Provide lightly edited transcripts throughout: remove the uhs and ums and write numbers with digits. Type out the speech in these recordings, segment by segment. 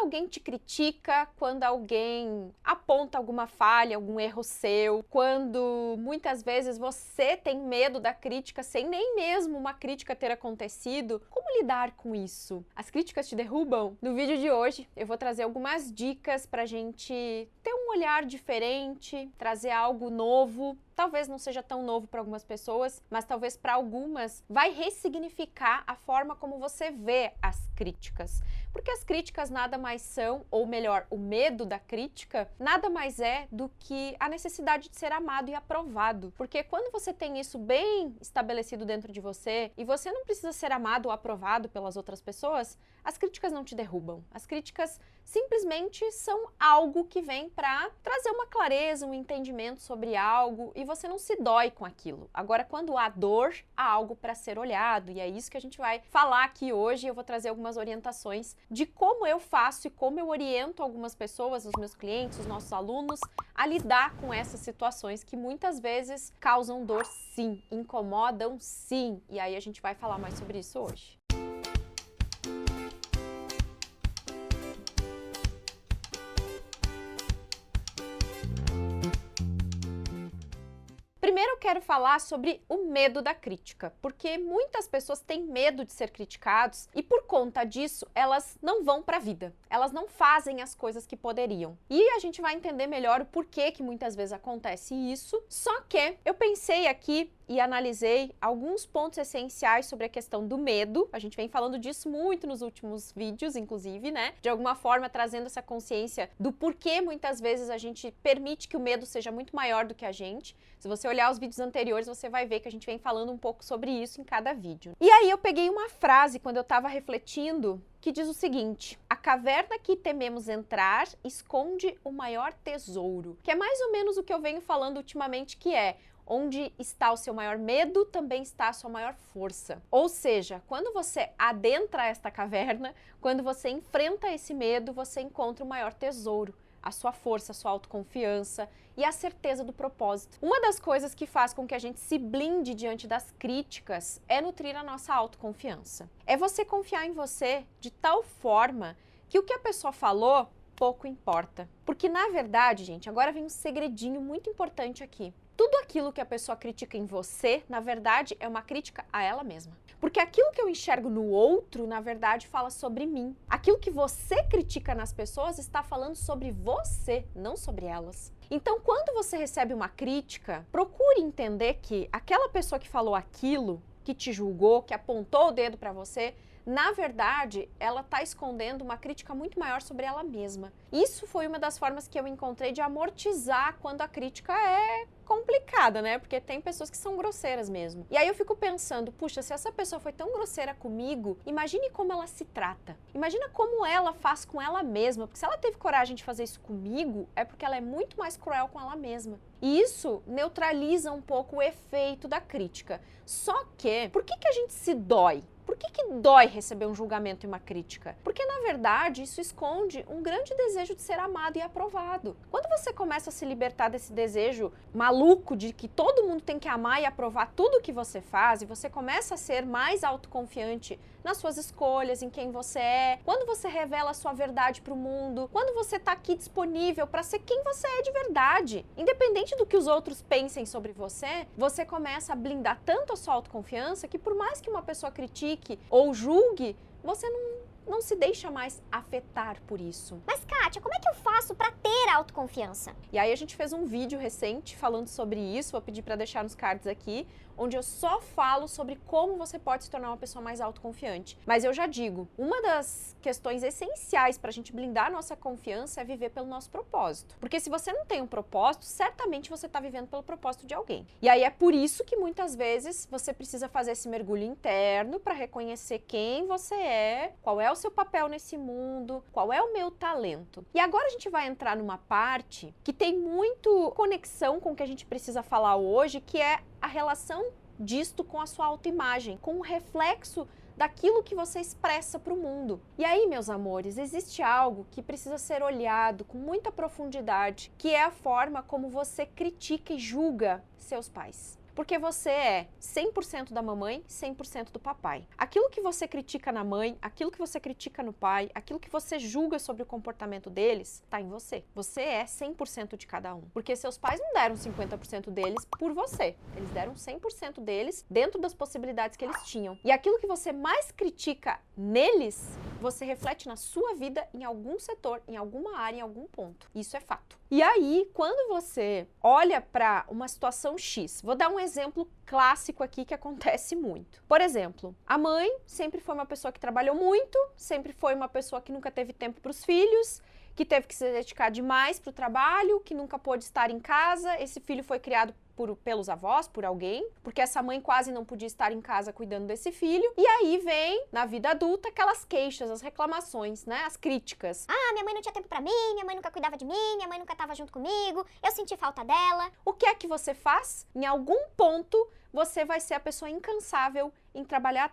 alguém te critica, quando alguém aponta alguma falha, algum erro seu, quando muitas vezes você tem medo da crítica sem nem mesmo uma crítica ter acontecido, como lidar com isso? As críticas te derrubam? No vídeo de hoje eu vou trazer algumas dicas pra gente ter um olhar diferente, trazer algo novo. Talvez não seja tão novo para algumas pessoas, mas talvez para algumas vai ressignificar a forma como você vê as críticas. Porque as críticas nada mais são, ou melhor, o medo da crítica, nada mais é do que a necessidade de ser amado e aprovado. Porque quando você tem isso bem estabelecido dentro de você, e você não precisa ser amado ou aprovado pelas outras pessoas, as críticas não te derrubam. As críticas simplesmente são algo que vem para trazer uma clareza, um entendimento sobre algo, e você não se dói com aquilo. Agora, quando há dor, há algo para ser olhado, e é isso que a gente vai falar aqui hoje. Eu vou trazer algumas orientações de como eu faço e como eu oriento algumas pessoas, os meus clientes, os nossos alunos, a lidar com essas situações que muitas vezes causam dor sim, incomodam sim, e aí a gente vai falar mais sobre isso hoje. Primeiro eu quero falar sobre o medo da crítica, porque muitas pessoas têm medo de ser criticados e por conta disso elas não vão para a vida, elas não fazem as coisas que poderiam. E a gente vai entender melhor o porquê que muitas vezes acontece isso, só que eu pensei aqui e analisei alguns pontos essenciais sobre a questão do medo. A gente vem falando disso muito nos últimos vídeos, inclusive, né? De alguma forma trazendo essa consciência do porquê muitas vezes a gente permite que o medo seja muito maior do que a gente. Se você olhar os vídeos anteriores, você vai ver que a gente vem falando um pouco sobre isso em cada vídeo. E aí eu peguei uma frase quando eu estava refletindo que diz o seguinte: a caverna que tememos entrar esconde o maior tesouro. Que é mais ou menos o que eu venho falando ultimamente, que é: onde está o seu maior medo, também está a sua maior força. Ou seja, quando você adentra esta caverna, quando você enfrenta esse medo, você encontra o maior tesouro, a sua força, a sua autoconfiança e a certeza do propósito. Uma das coisas que faz com que a gente se blinde diante das críticas é nutrir a nossa autoconfiança. É você confiar em você de tal forma que o que a pessoa falou pouco importa. Porque na verdade, gente, agora vem um segredinho muito importante aqui. Tudo aquilo que a pessoa critica em você, na verdade, é uma crítica a ela mesma. Porque aquilo que eu enxergo no outro, na verdade, fala sobre mim. Aquilo que você critica nas pessoas está falando sobre você, não sobre elas. Então, quando você recebe uma crítica, procure entender que aquela pessoa que falou aquilo, que te julgou, que apontou o dedo para você, na verdade, ela está escondendo uma crítica muito maior sobre ela mesma. Isso foi uma das formas que eu encontrei de amortizar quando a crítica é complicada, né? Porque tem pessoas que são grosseiras mesmo. E aí eu fico pensando, puxa, se essa pessoa foi tão grosseira comigo, imagine como ela se trata. Imagina como ela faz com ela mesma. Porque se ela teve coragem de fazer isso comigo, é porque ela é muito mais cruel com ela mesma. E isso neutraliza um pouco o efeito da crítica. Só que, por que a gente se dói? Por que dói receber um julgamento e uma crítica? Porque, na verdade, isso esconde um grande desejo de ser amado e aprovado. Quando você começa a se libertar desse desejo maluco de que todo mundo tem que amar e aprovar tudo que você faz, e você começa a ser mais autoconfiante nas suas escolhas, em quem você é, quando você revela a sua verdade para o mundo, quando você está aqui disponível para ser quem você é de verdade, independente do que os outros pensem sobre você, você começa a blindar tanto a sua autoconfiança que por mais que uma pessoa critique ou julgue, você não se deixa mais afetar por isso. Mas, Kátia, como é que eu faço para ter autoconfiança? E aí a gente fez um vídeo recente falando sobre isso, vou pedir para deixar nos cards aqui, onde eu só falo sobre como você pode se tornar uma pessoa mais autoconfiante. Mas eu já digo, uma das questões essenciais para a gente blindar a nossa confiança é viver pelo nosso propósito. Porque se você não tem um propósito, certamente você está vivendo pelo propósito de alguém. E aí é por isso que muitas vezes você precisa fazer esse mergulho interno para reconhecer quem você é, qual é o seu papel nesse mundo, qual é o meu talento. E agora a gente vai entrar numa parte que tem muito conexão com o que a gente precisa falar hoje, que é a relação disto com a sua autoimagem, com o reflexo daquilo que você expressa para o mundo. E aí, meus amores, existe algo que precisa ser olhado com muita profundidade, que é a forma como você critica e julga seus pais. Porque você é 100% da mamãe, 100% do papai. Aquilo que você critica na mãe, aquilo que você critica no pai, aquilo que você julga sobre o comportamento deles, tá em você. Você é 100% de cada um. Porque seus pais não deram 50% deles por você. Eles deram 100% deles dentro das possibilidades que eles tinham. E aquilo que você mais critica neles, você reflete na sua vida em algum setor, em alguma área, em algum ponto. Isso é fato. E aí, quando você olha para uma situação X, vou dar um exemplo clássico aqui que acontece muito. Por exemplo, a mãe sempre foi uma pessoa que trabalhou muito, sempre foi uma pessoa que nunca teve tempo para os filhos, que teve que se dedicar demais para o trabalho, que nunca pôde estar em casa. Esse filho foi criado pelos avós, por alguém, porque essa mãe quase não podia estar em casa cuidando desse filho. E aí vem, na vida adulta, aquelas queixas, as reclamações, né? As críticas. Ah, minha mãe não tinha tempo pra mim, minha mãe nunca cuidava de mim, minha mãe nunca tava junto comigo, eu senti falta dela. O que é que você faz? Em algum ponto, você vai ser a pessoa incansável em trabalhar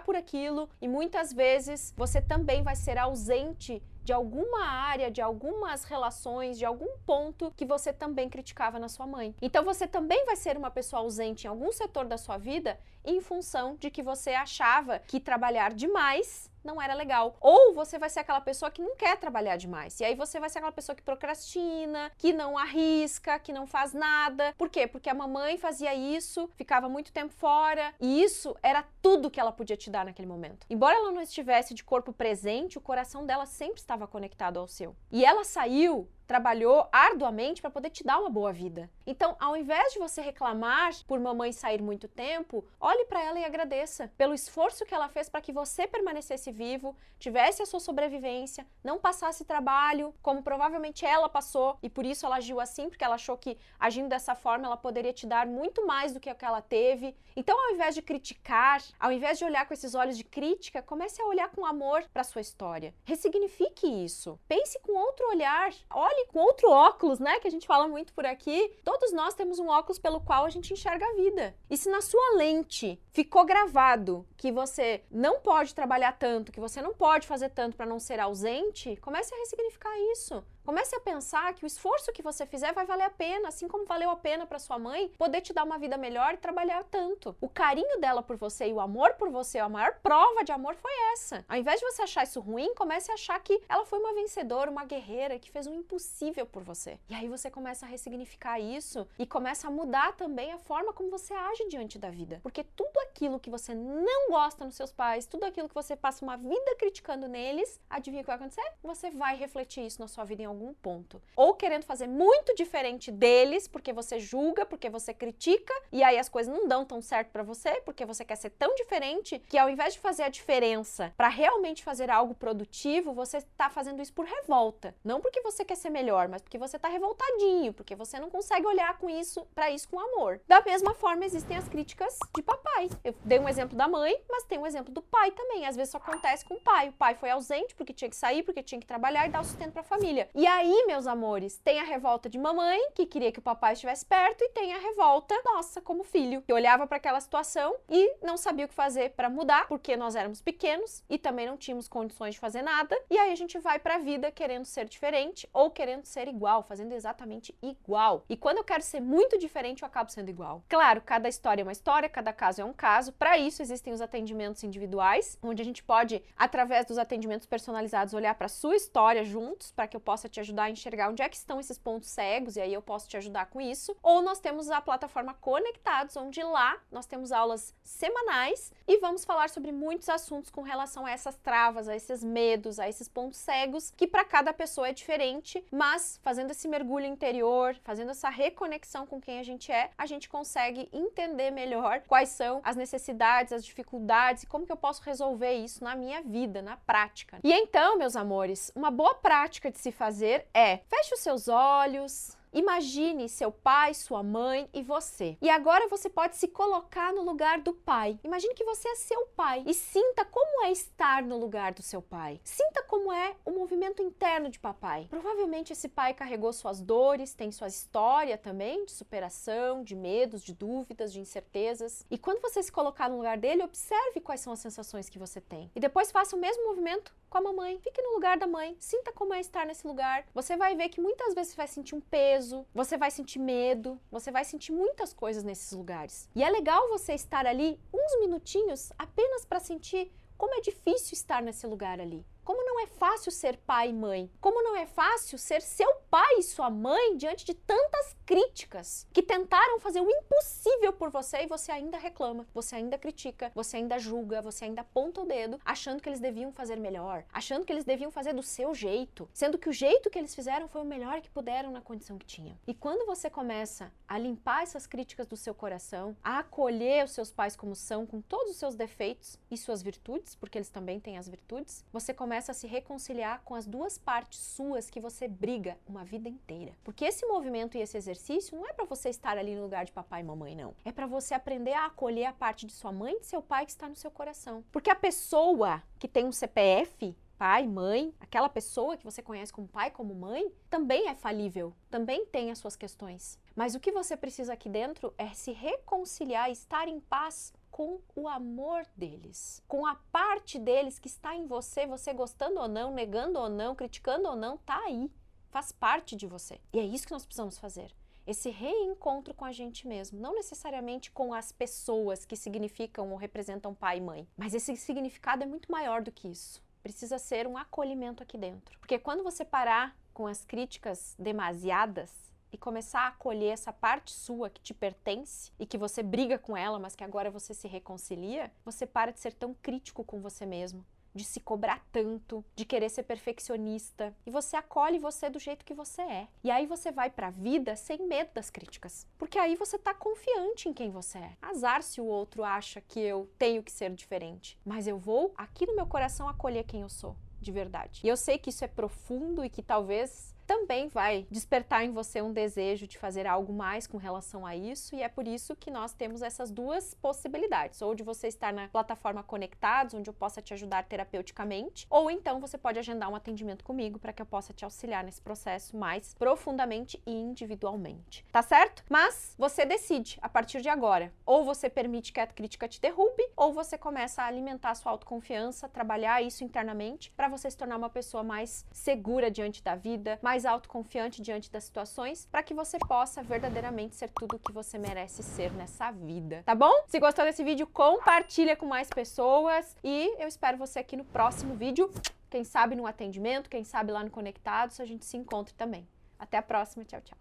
por aquilo, e muitas vezes você também vai ser ausente de alguma área, de algumas relações, de algum ponto que você também criticava na sua mãe. Então você também vai ser uma pessoa ausente em algum setor da sua vida em função de que você achava que trabalhar demais não era legal. Ou você vai ser aquela pessoa que não quer trabalhar demais. E aí você vai ser aquela pessoa que procrastina, que não arrisca, que não faz nada. Por quê? Porque a mamãe fazia isso, ficava muito tempo fora, e isso era tudo que ela podia te dar naquele momento. Embora ela não estivesse de corpo presente, o coração dela sempre estava conectado ao seu. E ela saiu, trabalhou arduamente para poder te dar uma boa vida. Então, ao invés de você reclamar por mamãe sair muito tempo, olhe para ela e agradeça pelo esforço que ela fez para que você permanecesse vivo, tivesse a sua sobrevivência, não passasse trabalho, como provavelmente ela passou, e por isso ela agiu assim, porque ela achou que agindo dessa forma ela poderia te dar muito mais do que o que ela teve. Então, ao invés de criticar, ao invés de olhar com esses olhos de crítica, comece a olhar com amor para sua história. Ressignifique isso. Pense com outro olhar. Olhe com outro óculos, né? Que a gente fala muito por aqui. Todos nós temos um óculos pelo qual a gente enxerga a vida. E se na sua lente ficou gravado que você não pode trabalhar tanto, que você não pode fazer tanto para não ser ausente, comece a ressignificar isso. Comece a pensar que o esforço que você fizer vai valer a pena, assim como valeu a pena para sua mãe poder te dar uma vida melhor e trabalhar tanto. O carinho dela por você e o amor por você, a maior prova de amor foi essa. Ao invés de você achar isso ruim, comece a achar que ela foi uma vencedora, uma guerreira, que fez o impossível por você. E aí você começa a ressignificar isso e começa a mudar também a forma como você age diante da vida. Porque tudo aquilo que você não gosta nos seus pais, tudo aquilo que você passa uma vida criticando neles, adivinha o que vai acontecer? Você vai refletir isso na sua vida em algum ponto. Ou querendo fazer muito diferente deles, porque você julga, porque você critica, e aí as coisas não dão tão certo pra você, porque você quer ser tão diferente, que ao invés de fazer a diferença pra realmente fazer algo produtivo, você tá fazendo isso por revolta. Não porque você quer ser melhor, mas porque você tá revoltadinho, porque você não consegue olhar com isso, pra isso com amor. Da mesma forma, existem as críticas de papai. Eu dei um exemplo da mãe, mas tem um exemplo do pai também. Às vezes isso acontece com o pai. O pai foi ausente porque tinha que sair, porque tinha que trabalhar e dar o sustento pra família. E aí, meus amores, tem a revolta de mamãe, que queria que o papai estivesse perto, e tem a revolta nossa como filho, que olhava para aquela situação e não sabia o que fazer para mudar, porque nós éramos pequenos e também não tínhamos condições de fazer nada. E aí a gente vai para a vida querendo ser diferente ou querendo ser igual, fazendo exatamente igual. E quando eu quero ser muito diferente, eu acabo sendo igual. Claro, cada história é uma história, cada caso é um caso. Para isso existem os atendimentos individuais, onde a gente pode, através dos atendimentos personalizados, olhar para sua história juntos, para que eu possa te ajudar a enxergar onde é que estão esses pontos cegos, e aí eu posso te ajudar com isso. Ou nós temos a plataforma Conectados, onde lá nós temos aulas semanais e vamos falar sobre muitos assuntos com relação a essas travas, a esses medos, a esses pontos cegos, que para cada pessoa é diferente, mas fazendo esse mergulho interior, fazendo essa reconexão com quem a gente consegue entender melhor quais são as necessidades, as dificuldades e como que eu posso resolver isso na minha vida, na prática. E então, meus amores, uma boa prática de se fazer é: feche os seus olhos, imagine seu pai, sua mãe e você. E agora você pode se colocar no lugar do pai. Imagine que você é seu pai e sinta como é estar no lugar do seu pai. Sinta como é o movimento interno de papai. Provavelmente esse pai carregou suas dores, tem sua história também de superação, de medos, de dúvidas, de incertezas. E quando você se colocar no lugar dele, observe quais são as sensações que você tem. E depois faça o mesmo movimento com a mamãe. Fique no lugar da mãe. Sinta como é estar nesse lugar. Você vai ver que muitas vezes você vai sentir um peso, você vai sentir medo, você vai sentir muitas coisas nesses lugares. E é legal você estar ali uns minutinhos apenas para sentir como é difícil estar nesse lugar ali. Como não é fácil ser pai e mãe. Como não é fácil ser seu pai e sua mãe diante de tantas críticas que tentaram fazer o impossível por você e você ainda reclama, você ainda critica, você ainda julga, você ainda aponta o dedo, achando que eles deviam fazer melhor, achando que eles deviam fazer do seu jeito, sendo que o jeito que eles fizeram foi o melhor que puderam na condição que tinham. E quando você começa a limpar essas críticas do seu coração, a acolher os seus pais como são, com todos os seus defeitos e suas virtudes, porque eles também têm as virtudes, você começa a se reconciliar com as duas partes suas que você briga uma vida inteira. Porque esse movimento e esse exercício não é para você estar ali no lugar de papai e mamãe, não. É para você aprender a acolher a parte de sua mãe e de seu pai que está no seu coração. Porque a pessoa que tem um CPF, pai, mãe, aquela pessoa que você conhece como pai, como mãe, também é falível, também tem as suas questões. Mas o que você precisa aqui dentro é se reconciliar e estar em paz com o amor deles, com a parte deles que está em você, você gostando ou não, negando ou não, criticando ou não, tá aí, faz parte de você. E é isso que nós precisamos fazer. Esse reencontro com a gente mesmo, não necessariamente com as pessoas que significam ou representam pai e mãe, mas esse significado é muito maior do que isso. Precisa ser um acolhimento aqui dentro. Porque quando você parar com as críticas demasiadas e começar a acolher essa parte sua que te pertence e que você briga com ela, mas que agora você se reconcilia, você para de ser tão crítico com você mesmo, de se cobrar tanto, de querer ser perfeccionista, e você acolhe você do jeito que você é. E aí você vai pra vida sem medo das críticas, porque aí você tá confiante em quem você é. Azar se o outro acha que eu tenho que ser diferente, mas eu vou aqui no meu coração acolher quem eu sou, de verdade. E eu sei que isso é profundo e que talvez também vai despertar em você um desejo de fazer algo mais com relação a isso, e é por isso que nós temos essas duas possibilidades, ou de você estar na plataforma Conectados, onde eu possa te ajudar terapeuticamente, ou então você pode agendar um atendimento comigo para que eu possa te auxiliar nesse processo mais profundamente e individualmente, tá certo? Mas você decide a partir de agora, ou você permite que a crítica te derrube, ou você começa a alimentar a sua autoconfiança, trabalhar isso internamente para você se tornar uma pessoa mais segura diante da vida, mais autoconfiante diante das situações, para que você possa verdadeiramente ser tudo o que você merece ser nessa vida, tá bom? Se gostou desse vídeo, compartilha com mais pessoas e eu espero você aqui no próximo vídeo, quem sabe no atendimento, quem sabe lá no Conectados, a gente se encontre também. Até a próxima, tchau, tchau.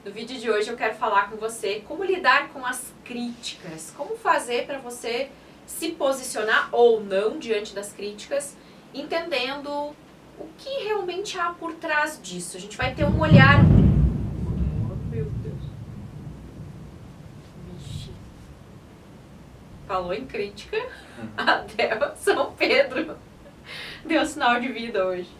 No vídeo de hoje eu quero falar com você como lidar com as críticas, como fazer para você se posicionar ou não diante das críticas, entendendo o que realmente há por trás disso. A gente vai ter um olhar... Oh, meu Deus. Vixe. Falou em crítica. Até São Pedro deu sinal de vida hoje.